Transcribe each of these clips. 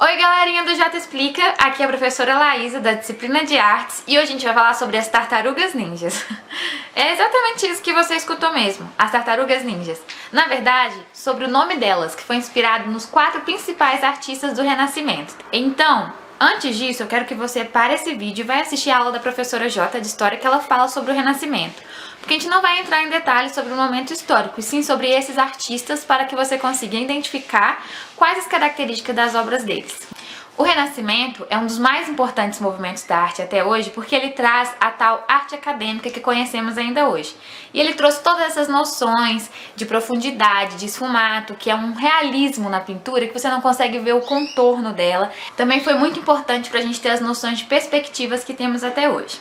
Oi galerinha do Jota Explica, aqui é a professora Laísa da disciplina de artes e hoje a gente vai falar sobre as tartarugas ninjas. É exatamente isso que você escutou mesmo, as tartarugas ninjas. Na verdade, sobre o nome delas, que foi inspirado nos 4 principais artistas do Renascimento. Então, antes disso, eu quero que você pare esse vídeo e vai assistir a aula da professora Jota de História que ela fala sobre o Renascimento. Porque a gente não vai entrar em detalhes sobre o momento histórico, e sim sobre esses artistas para que você consiga identificar quais as características das obras deles. O Renascimento é um dos mais importantes movimentos da arte até hoje porque ele traz a tal arte acadêmica que conhecemos ainda hoje. E ele trouxe todas essas noções de profundidade, de esfumato, que é um realismo na pintura que você não consegue ver o contorno dela. Também foi muito importante para a gente ter as noções de perspectivas que temos até hoje.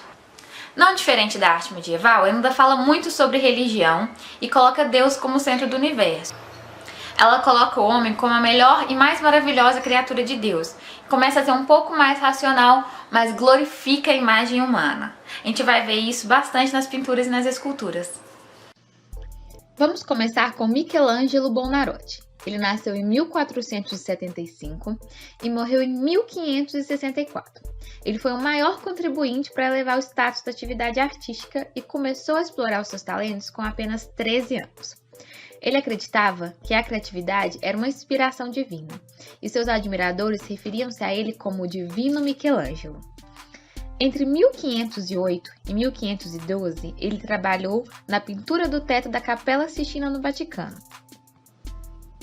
Não diferente da arte medieval, ela ainda fala muito sobre religião e coloca Deus como centro do universo. Ela coloca o homem como a melhor e mais maravilhosa criatura de Deus. Começa a ser um pouco mais racional, mas glorifica a imagem humana. A gente vai ver isso bastante nas pinturas e nas esculturas. Vamos começar com Michelangelo Buonarroti. Ele nasceu em 1475 e morreu em 1564. Ele foi o maior contribuinte para elevar o status da atividade artística e começou a explorar os seus talentos com apenas 13 anos. Ele acreditava que a criatividade era uma inspiração divina, e seus admiradores referiam-se a ele como o Divino Michelangelo. Entre 1508 e 1512, ele trabalhou na pintura do teto da Capela Sistina no Vaticano.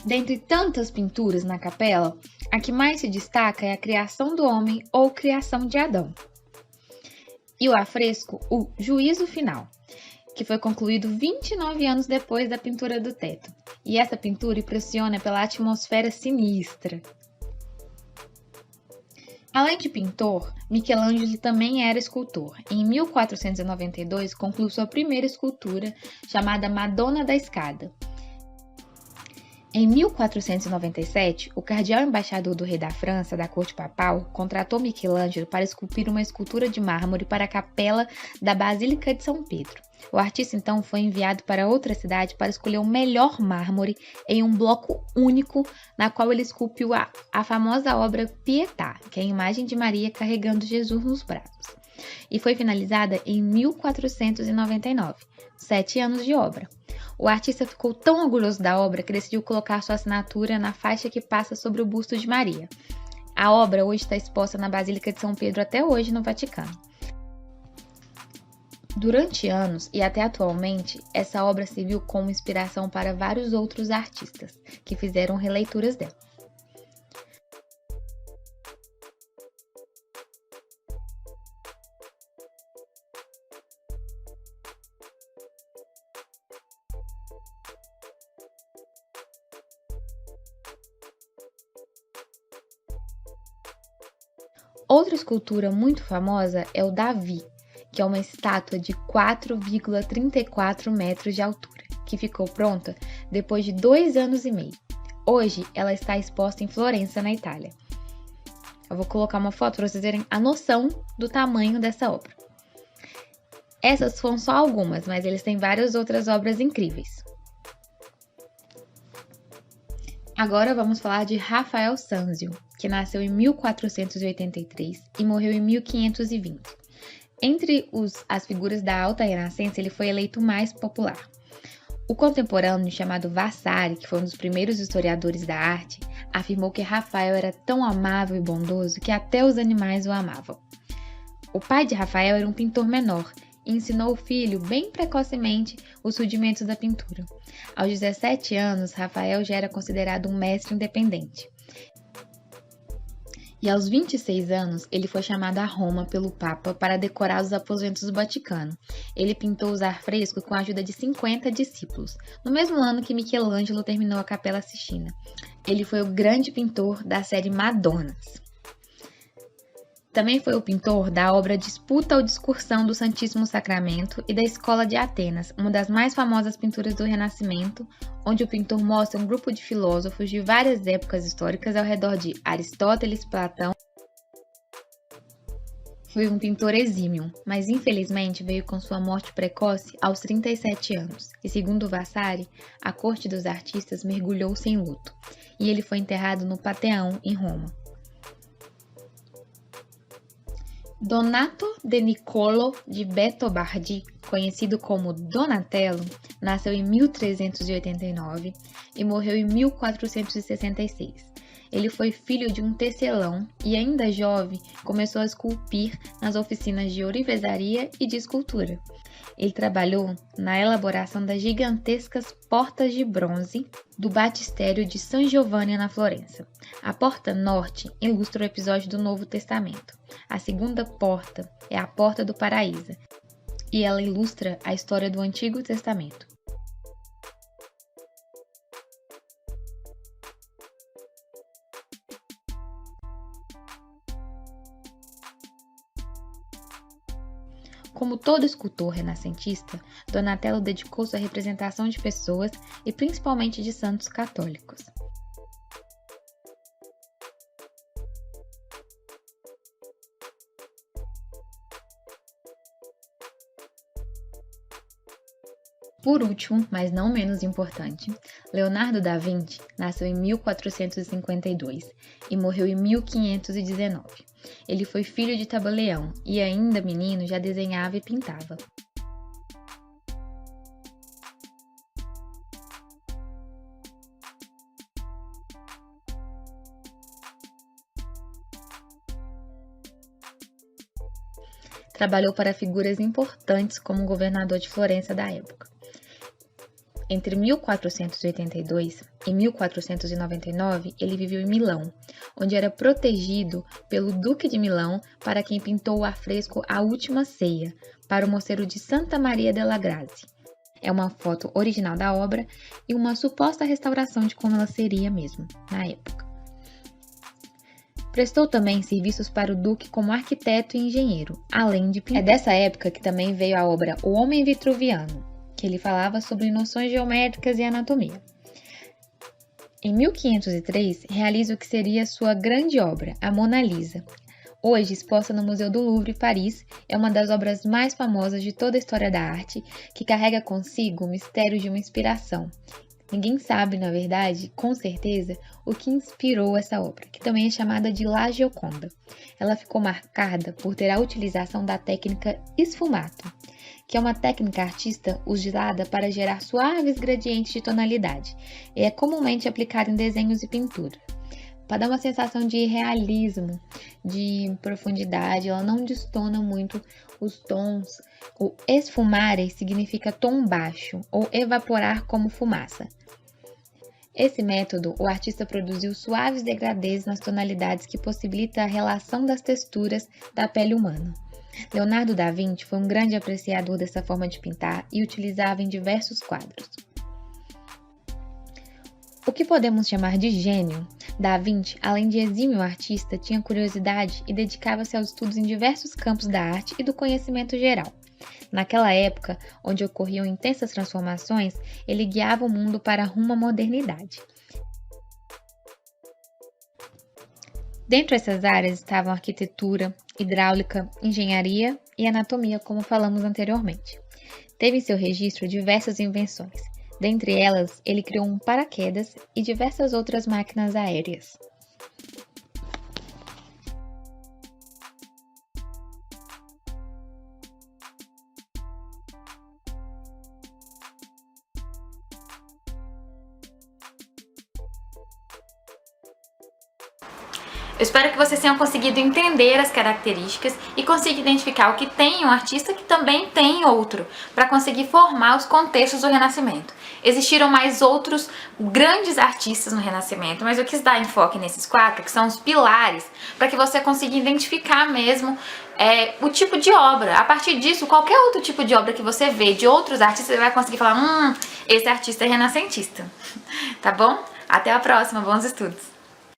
Dentre tantas pinturas na capela, a que mais se destaca é a Criação do Homem ou Criação de Adão, e o afresco O Juízo Final, que foi concluído 29 anos depois da pintura do teto. E essa pintura impressiona pela atmosfera sinistra. Além de pintor, Michelangelo também era escultor. Em 1492, concluiu sua primeira escultura, chamada Madonna da Escada. Em 1497, o cardeal embaixador do rei da França, da corte papal, contratou Michelangelo para esculpir uma escultura de mármore para a capela da Basílica de São Pedro. O artista então foi enviado para outra cidade para escolher o melhor mármore em um bloco único, na qual ele esculpiu a famosa obra Pietà, que é a imagem de Maria carregando Jesus nos braços. E foi finalizada em 1499, 7 anos de obra. O artista ficou tão orgulhoso da obra que decidiu colocar sua assinatura na faixa que passa sobre o busto de Maria. A obra hoje está exposta na Basílica de São Pedro até hoje no Vaticano. Durante anos e até atualmente, essa obra serviu como inspiração para vários outros artistas que fizeram releituras dela. Outra escultura muito famosa é o Davi, que é uma estátua de 4,34 metros de altura, que ficou pronta depois de 2 anos e meio. Hoje, ela está exposta em Florença, na Itália. Eu vou colocar uma foto para vocês terem a noção do tamanho dessa obra. Essas foram só algumas, mas eles têm várias outras obras incríveis. Agora vamos falar de Rafael Sanzio, que nasceu em 1483 e morreu em 1520. Entre as figuras da Alta Renascença, ele foi eleito o mais popular. O contemporâneo chamado Vasari, que foi um dos primeiros historiadores da arte, afirmou que Rafael era tão amável e bondoso que até os animais o amavam. O pai de Rafael era um pintor menor e ensinou o filho bem precocemente os rudimentos da pintura. Aos 17 anos, Rafael já era considerado um mestre independente. E aos 26 anos, ele foi chamado a Roma pelo Papa para decorar os aposentos do Vaticano. Ele pintou os afrescos com a ajuda de 50 discípulos, no mesmo ano que Michelangelo terminou a Capela Sistina. Ele foi o grande pintor da série Madonnas. Também foi o pintor da obra Disputa ou Discursão do Santíssimo Sacramento e da Escola de Atenas, uma das mais famosas pinturas do Renascimento, onde o pintor mostra um grupo de filósofos de várias épocas históricas ao redor de Aristóteles, Platão. Foi um pintor exímio, mas infelizmente veio com sua morte precoce aos 37 anos, e segundo Vasari, a corte dos artistas mergulhou-se em luto, e ele foi enterrado no Panteão, em Roma. Donato de Niccolò di Bettobardi, conhecido como Donatello, nasceu em 1389 e morreu em 1466. Ele foi filho de um tecelão e, ainda jovem, começou a esculpir nas oficinas de ourivesaria e de escultura. Ele trabalhou na elaboração das gigantescas portas de bronze do batistério de San Giovanni na Florença. A porta norte ilustra o episódio do Novo Testamento. A segunda porta é a Porta do Paraíso, e ela ilustra a história do Antigo Testamento. Como todo escultor renascentista, Donatello dedicou-se à representação de pessoas e principalmente de santos católicos. Por último, mas não menos importante, Leonardo da Vinci nasceu em 1452 e morreu em 1519. Ele foi filho de tabelião e, ainda menino, já desenhava e pintava. Trabalhou para figuras importantes como o governador de Florença da época. Entre 1482 e 1499, ele viveu em Milão, onde era protegido pelo Duque de Milão, para quem pintou o afresco A Última Ceia, para o mosteiro de Santa Maria della Grazie. É uma foto original da obra e uma suposta restauração de como ela seria mesmo, na época. Prestou também serviços para o Duque como arquiteto e engenheiro, além de pintar. É dessa época que também veio a obra O Homem Vitruviano, que ele falava sobre noções geométricas e anatomia. Em 1503, realiza o que seria sua grande obra, a Mona Lisa. Hoje exposta no Museu do Louvre, Paris, é uma das obras mais famosas de toda a história da arte, que carrega consigo o mistério de uma inspiração. Ninguém sabe, na verdade, com certeza, o que inspirou essa obra, que também é chamada de La Gioconda. Ela ficou marcada por ter a utilização da técnica sfumato, que é uma técnica artista usada para gerar suaves gradientes de tonalidade, e é comumente aplicada em desenhos e pintura. Para dar uma sensação de realismo, de profundidade, ela não destona muito os tons. O esfumare significa tom baixo, ou evaporar como fumaça. Esse método, o artista produziu suaves degradês nas tonalidades que possibilita a relação das texturas da pele humana. Leonardo da Vinci foi um grande apreciador dessa forma de pintar e utilizava em diversos quadros. O que podemos chamar de gênio, Da Vinci, além de exímio artista, tinha curiosidade e dedicava-se aos estudos em diversos campos da arte e do conhecimento geral. Naquela época, onde ocorriam intensas transformações, ele guiava o mundo para rumo à modernidade. Dentro dessas áreas estavam arquitetura, hidráulica, engenharia e anatomia, como falamos anteriormente. Teve em seu registro diversas invenções. Dentre elas, ele criou um paraquedas e diversas outras máquinas aéreas. Eu espero que vocês tenham conseguido entender as características e conseguir identificar o que tem um artista que também tem outro, para conseguir formar os contextos do Renascimento. Existiram mais outros grandes artistas no Renascimento, mas eu quis dar enfoque nesses quatro, que são os pilares, para que você consiga identificar mesmo o tipo de obra. A partir disso, qualquer outro tipo de obra que você vê de outros artistas, você vai conseguir falar, esse artista é renascentista. Tá bom? Até a próxima, bons estudos!